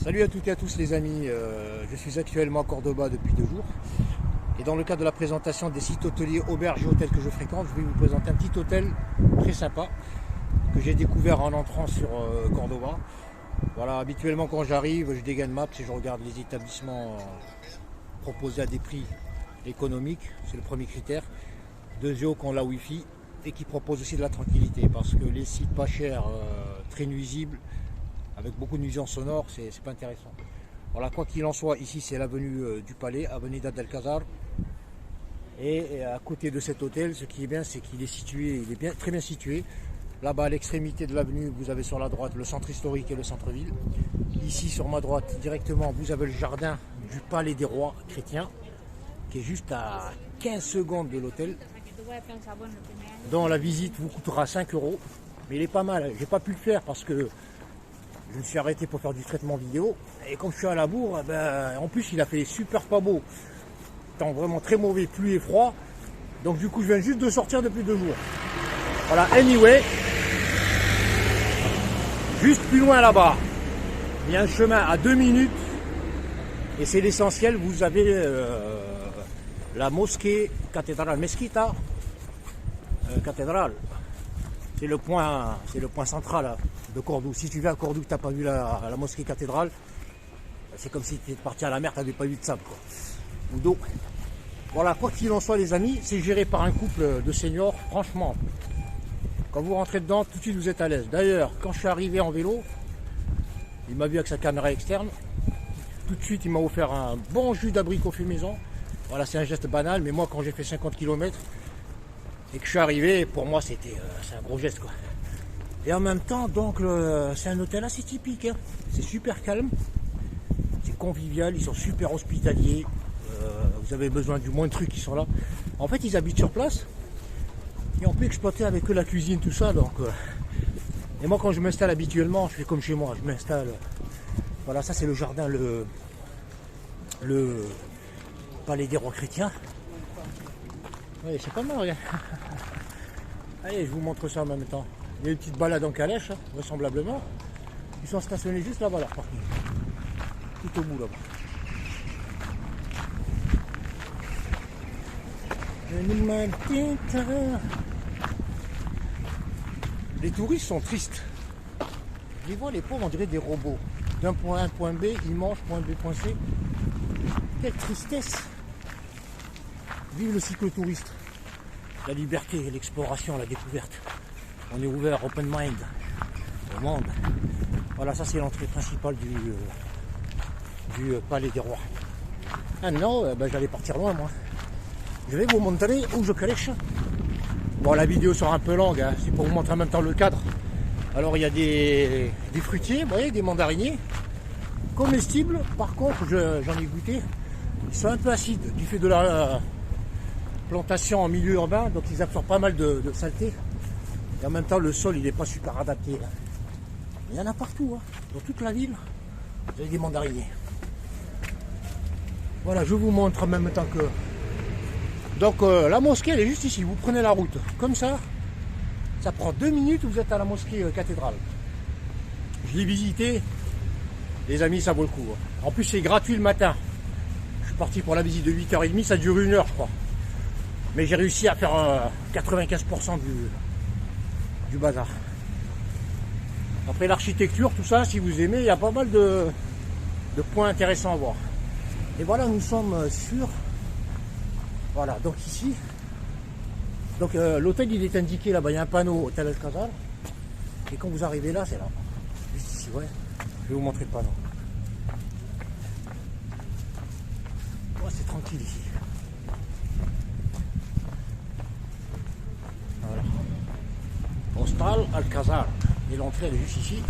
Salut à toutes et à tous les amis, je suis actuellement à Cordoba depuis 2 jours et dans le cadre de la présentation des sites hôteliers, auberges et hôtels que je fréquente, je vais vous présenter un petit hôtel très sympa que j'ai découvert en entrant sur Cordoba. Voilà, habituellement quand j'arrive, je dégaine Maps et je regarde les établissements proposés à des prix économiques, c'est le premier critère. Deuxièmement, qu'on a la Wi-Fi et qui propose aussi de la tranquillité parce que les sites pas chers, très nuisibles, avec beaucoup de nuisances sonores, c'est pas intéressant. Voilà, quoi qu'il en soit, ici c'est l'avenue du Palais, Avenida del Casar. Et à côté de cet hôtel, ce qui est bien, c'est qu'il est situé, il est bien, très bien situé. Là-bas, à l'extrémité de l'avenue, vous avez sur la droite le centre historique et le centre-ville. Ici, sur ma droite, directement, vous avez le jardin du Palais des Rois chrétiens, qui est juste à 15 secondes de l'hôtel, dont la visite vous coûtera 5 €. Mais il est pas mal, j'ai pas pu le faire parce que je me suis arrêté pour faire du traitement vidéo. Et comme je suis à la bourre, en plus il a fait super pas beau. Temps vraiment très mauvais, pluie et froid. Donc du coup je viens juste de sortir depuis 2 jours. Voilà, anyway. Juste plus loin là-bas, il y a un chemin à 2 minutes. Et c'est l'essentiel, vous avez la mosquée cathédrale Mesquita. Cathédrale. C'est le point central de Cordoue. Si tu viens à Cordoue que tu n'as pas vu la mosquée cathédrale, c'est comme si tu étais parti à la mer, tu n'avais pas vu de sable, quoi. Ou d'eau. Voilà, quoi qu'il en soit les amis, c'est géré par un couple de seniors. Franchement, quand vous rentrez dedans, tout de suite vous êtes à l'aise. D'ailleurs, quand je suis arrivé en vélo, il m'a vu avec sa caméra externe. Tout de suite, il m'a offert un bon jus d'abricot fait maison. Voilà, c'est un geste banal, mais moi quand j'ai fait 50 km et que je suis arrivé, pour moi c'est un gros geste, quoi. Et en même temps, donc, c'est un hôtel assez typique, hein. C'est super calme, c'est convivial, ils sont super hospitaliers. Vous avez besoin du moins de trucs qui sont là. En fait, ils habitent sur place et on peut exploiter avec eux la cuisine, tout ça. Donc, et moi, quand je m'installe habituellement, je fais comme chez moi, je m'installe. Voilà, ça c'est le jardin, le Palais des Rois chrétiens. Oui, c'est pas mal, regarde. Allez, je vous montre ça en même temps. Il y a une petite balade en calèche, hein, vraisemblablement. Ils sont stationnés juste là-bas, là, parking. Tout au bout, là-bas. Les touristes sont tristes. Je les vois, les pauvres, on dirait des robots. D'un point A à un point B, ils mangent, point B, point C. Quelle tristesse. Vive le cyclotouriste. La liberté, l'exploration, la découverte. On est ouvert, open mind, au monde. Voilà, ça c'est l'entrée principale du Palais des Rois. Ah non, j'allais partir loin, moi. Je vais vous montrer où je crèche. Bon, la vidéo sera un peu longue, hein. C'est pour vous montrer en même temps le cadre. Alors, il y a des fruitiers, vous voyez, des mandariniers. Comestibles, par contre, j'en ai goûté. Ils sont un peu acides, du fait de la plantation en milieu urbain, donc ils absorbent pas mal de saleté. Et en même temps, le sol, il n'est pas super adapté, là. Il y en a partout, hein. Dans toute la ville, vous avez des mandariniers. Voilà, je vous montre en même temps que... Donc, la mosquée, elle est juste ici. Vous prenez la route comme ça. Ça prend 2 minutes, vous êtes à la mosquée cathédrale. Je l'ai visité. Les amis, ça vaut le coup. En plus, c'est gratuit le matin. Je suis parti pour la visite de 8h30. Ça dure 1 heure, je crois. Mais j'ai réussi à faire 95% du bazar. Après l'architecture, tout ça, si vous aimez, il y a pas mal de points intéressants à voir. Et voilà, nous sommes sur... Voilà, donc ici... Donc l'hôtel, il est indiqué là-bas, il y a un panneau Hôtel Alcazar. Et quand vous arrivez là, c'est là. Juste ici, ouais. Je vais vous montrer le panneau. Oh, c'est tranquille ici. Voilà. Hostal Alcazar. Et l'entrée elle est juste ici.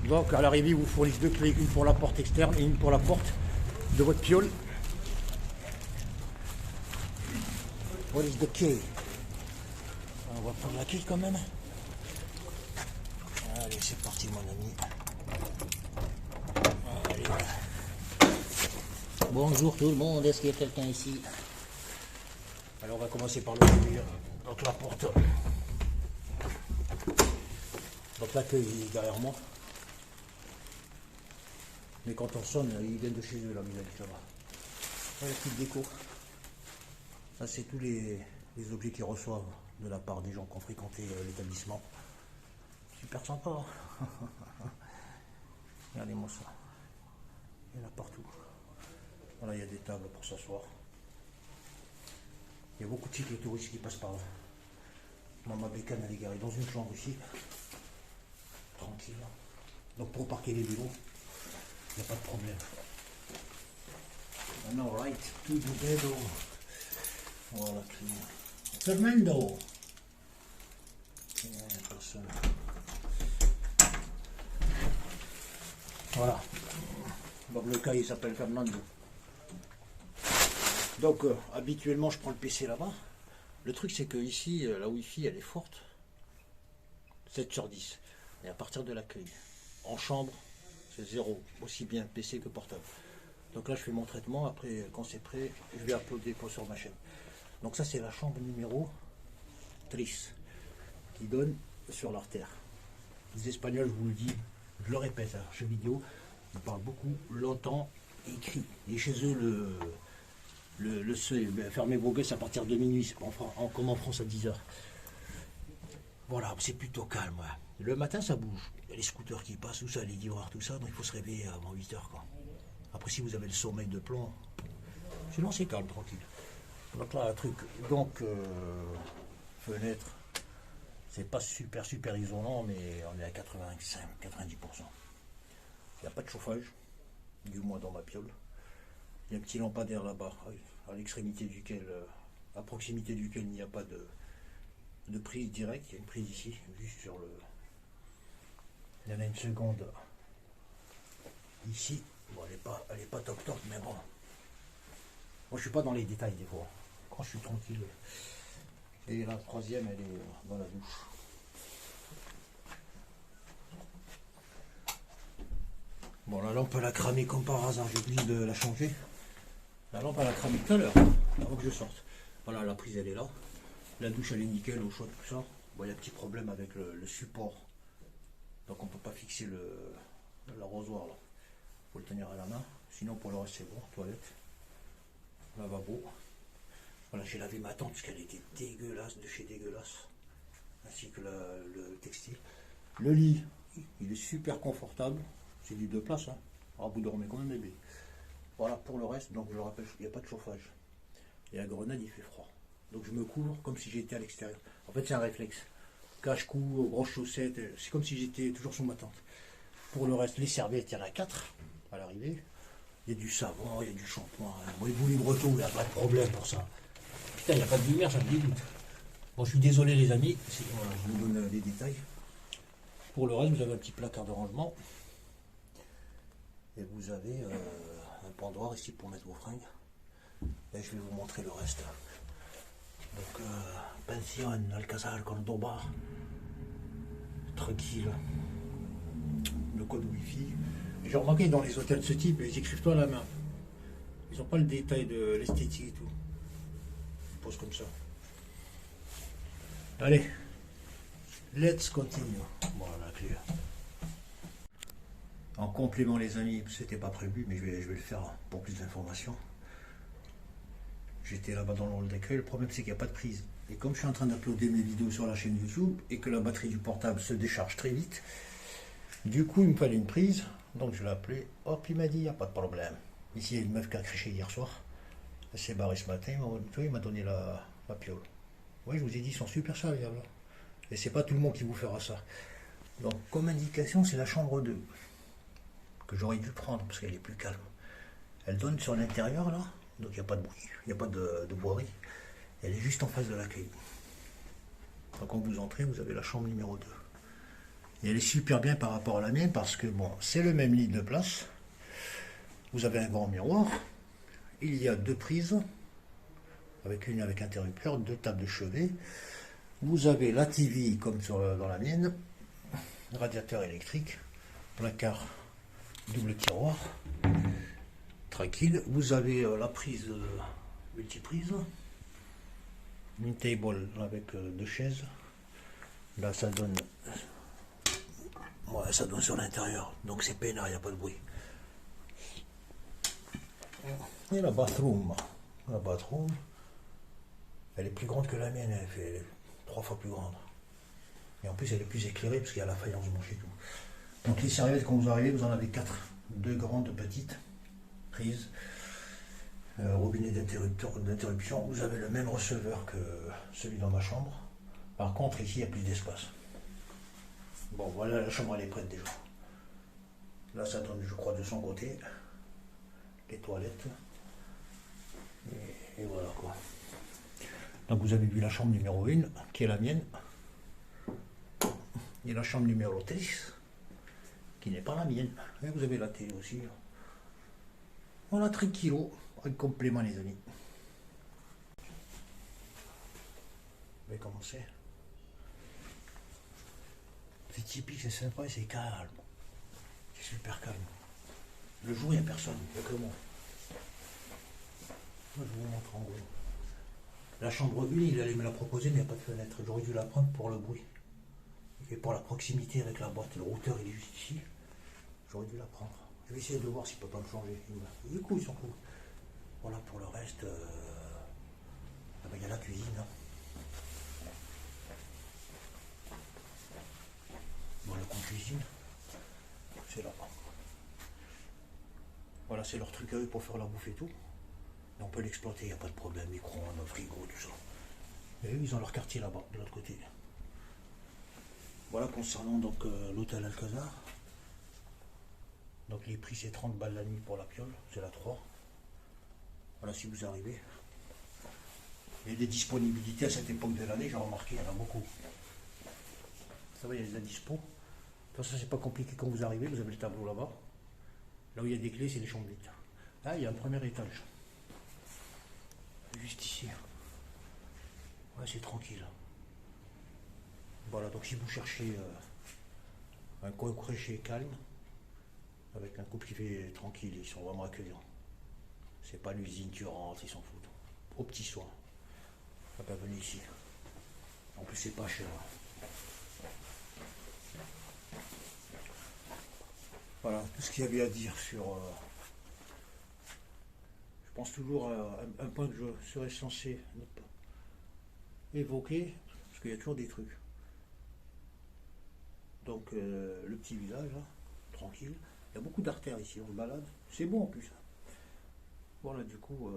Donc à l'arrivée, ils vous fournissent 2 clés, une pour la porte externe et une pour la porte de votre piole. What is the key? On va prendre la clé quand même. Allez, c'est parti mon ami. Allez, voilà. Bonjour tout le monde, est-ce qu'il y a quelqu'un ici? Alors on va commencer par le mur. Donc la porte. Donc l'accueil est derrière moi. Mais quand on sonne, ils viennent de chez eux, là, il habite là-bas. La petite déco. Ça, c'est tous les objets qu'ils reçoivent de la part des gens qui ont fréquenté l'établissement. Super sympa. Hein. Regardez-moi ça. Il y en a partout. Voilà, il y a des tables pour s'asseoir. Il y a beaucoup de cyclotouristes qui passent par là. Maman Bécane, elle est garée dans une chambre ici. Tranquille. Donc pour parquer les vélos, il n'y a pas de problème. And all right, to the bedroom. Voilà, Fernando. Personne. Voilà. Donc le cas il s'appelle Fernando. Donc habituellement je prends le PC là-bas. Le truc c'est que ici la Wi-Fi elle est forte. 7 sur 10. Et à partir de l'accueil, en chambre, c'est 0. Aussi bien PC que portable. Donc là je fais mon traitement. Après quand c'est prêt, je vais uploader sur ma chaîne. Donc ça c'est la chambre numéro 3 qui donne sur l'artère. Les Espagnols, je vous le dis, je le répète, hein, jeux vidéo, ils parlent beaucoup, longtemps, écrit. Et chez eux, le seuil, fermez vos gosses à partir de minuit, comme en France à 10h. Voilà, c'est plutôt calme. Ouais. Le matin, ça bouge. Il y a les scooters qui passent, tout ça, les livreurs, tout ça, donc il faut se réveiller avant 8h. Quoi. Après, si vous avez le sommeil de plomb, sinon c'est calme, tranquille. Donc là, un truc, donc, fenêtre. C'est pas super isolant, mais on est à 85-90%. Il n'y a pas de chauffage, du moins dans ma piole. Il y a un petit lampadaire là-bas, à l'extrémité duquel, à proximité duquel il n'y a pas de prise directe. Il y a une prise ici, juste sur le. Il y en a une seconde ici. Bon, elle est pas top, mais bon. Moi, je suis pas dans les détails des fois. Quand je suis tranquille. Et la troisième, elle est dans la douche. Bon, la lampe, elle a cramé comme par hasard. J'ai oublié de la changer. La lampe, elle a cramé tout à l'heure, avant que je sorte. Voilà, la prise, elle est là. La douche, elle est nickel, au chaud, tout ça. Bon, il y a un petit problème avec le support. Donc, on ne peut pas fixer l'arrosoir, là. Il faut le tenir à la main. Sinon, pour le reste, c'est bon. Toilette. Lavabo. Voilà, j'ai lavé ma tente parce qu'elle était dégueulasse, de chez dégueulasse, ainsi que le textile. Le lit, il est super confortable, c'est du 2 places, hein. Alors vous dormez comme un bébé. Voilà, pour le reste, donc je le rappelle, il n'y a pas de chauffage. Et à Grenade, il fait froid. Donc je me couvre comme si j'étais à l'extérieur. En fait, c'est un réflexe. Cache-cou, broche chaussettes, c'est comme si j'étais toujours sous ma tente. Pour le reste, les serviettes, il y en a 4 à l'arrivée. Il y a du savon, il y a du shampoing. Bon, vous les bretons, il n'y a pas de problème pour ça. Putain, il n'y a pas de lumière, ça me dégoûte. Bon, je suis désolé les amis, voilà, je vous donne les détails. Pour le reste, vous avez un petit placard de rangement. Et vous avez un pendoir ici pour mettre vos fringues. Et je vais vous montrer le reste. Donc, pension, Alcazar, Cordoba. Tranquille. Le code Wi-Fi. J'ai remarqué dans les hôtels de ce type, ils écrivent tout à la main. Ils n'ont pas le détail de l'esthétique et tout. Ils posent comme ça. Allez, let's continue. Voilà la clé. En complément les amis, c'était pas prévu, mais je vais le faire pour plus d'informations. J'étais là-bas dans le hall d'accueil, le problème c'est qu'il n'y a pas de prise. Et comme je suis en train d'uploader mes vidéos sur la chaîne YouTube et que la batterie du portable se décharge très vite, du coup il me fallait une prise, donc je l'ai appelé, hop il m'a dit il n'y a pas de problème. Ici il y a une meuf qui a créché hier soir, elle s'est barrée ce matin, il m'a donné la piole. Oui, je vous ai dit, ils sont super serviables. Et c'est pas tout le monde qui vous fera ça. Donc comme indication, c'est la chambre 2 que j'aurais dû prendre parce qu'elle est plus calme. Elle donne sur l'intérieur là, donc il n'y a pas de bruit, il n'y a pas de voirie. Elle est juste en face de l'accueil. Donc quand vous entrez, vous avez la chambre numéro 2. Et elle est super bien par rapport à la mienne parce que bon, c'est le même lit de place. Vous avez un grand miroir. Il y a 2 prises, avec une avec interrupteur, 2 tables de chevet. Vous avez la TV comme dans la mienne, radiateur électrique, placard double tiroir, tranquille. Vous avez la prise multiprise, une table avec 2 chaises. Là ça donne, ouais, ça donne sur l'intérieur, donc c'est peinard, il n'y a pas de bruit. Et la bathroom. La bathroom, elle est plus grande que la mienne, elle est 3 fois plus grande. Et en plus, elle est plus éclairée parce qu'il y a la faïence blanche et tout. Donc les serviettes, quand vous arrivez, vous en avez 4. 2 grandes, 2 petites, prises. Robinet d'interruption. Vous avez le même receveur que celui dans ma chambre. Par contre, ici, il y a plus d'espace. Bon, voilà, la chambre, elle est prête déjà. Là, ça donne, je crois, de son côté. Les toilettes. Et voilà, quoi. Donc, vous avez vu la chambre numéro 1, qui est la mienne. Et la chambre numéro 10, qui n'est pas la mienne. Et vous avez la télé aussi. Voilà, tranquillo. Un complément, les amis. Je vais commencer. C'est typique, c'est sympa et c'est calme. C'est super calme. Le jour, il n'y a personne, il n'y a que moi. Moi, je vous montre en gros. La chambre 1, il allait me la proposer, mais il n'y a pas de fenêtre. J'aurais dû la prendre pour le bruit. Et pour la proximité avec la boîte. Le routeur, il est juste ici. J'aurais dû la prendre. Je vais essayer de voir s'il ne peut pas me changer. Du coup, ils sont cool. Voilà, pour le reste, il y a la cuisine. Hein. Voilà, le coin cuisine, c'est là. Voilà, c'est leur truc à eux pour faire la bouffe et tout. Et on peut l'exploiter, il n'y a pas de problème, micro-ondes, frigo, tout ça. Et eux, ils ont leur quartier là-bas, de l'autre côté. Voilà, concernant donc l'hôtel Alcazar. Donc les prix, c'est 30 balles la nuit pour la piole, c'est la 3. Voilà, si vous arrivez. Il y a des disponibilités à cette époque de l'année, j'ai remarqué, il y en a beaucoup. Ça va, il y a des dispos. De toute façon, c'est pas compliqué quand vous arrivez, vous avez le tableau là-bas. Là où il y a des clés, c'est les chambres vides. Là, il y a un premier étage. Juste ici. Ouais, c'est tranquille. Voilà, donc si vous cherchez un coin couché calme, avec un couple qui fait tranquille, ils sont vraiment accueillants. C'est pas l'usine, tu rentres, ils s'en foutent. Au petit soin. Pas venir ici. En plus, c'est pas cher. Voilà, tout ce qu'il y avait à dire sur... je pense toujours à un point que je serais censé évoquer, parce qu'il y a toujours des trucs. Donc, le petit village, là, tranquille. Il y a beaucoup d'artères ici, on se balade. C'est bon en plus. Voilà, du coup,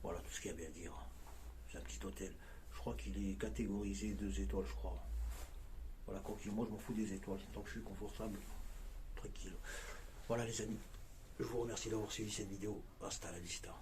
voilà tout ce qu'il y avait à dire. C'est un petit hôtel. Je crois qu'il est catégorisé 2 étoiles, je crois. Voilà, moi je m'en fous des étoiles, tant que je suis confortable, tranquille. Voilà les amis, je vous remercie d'avoir suivi cette vidéo. Hasta la vista.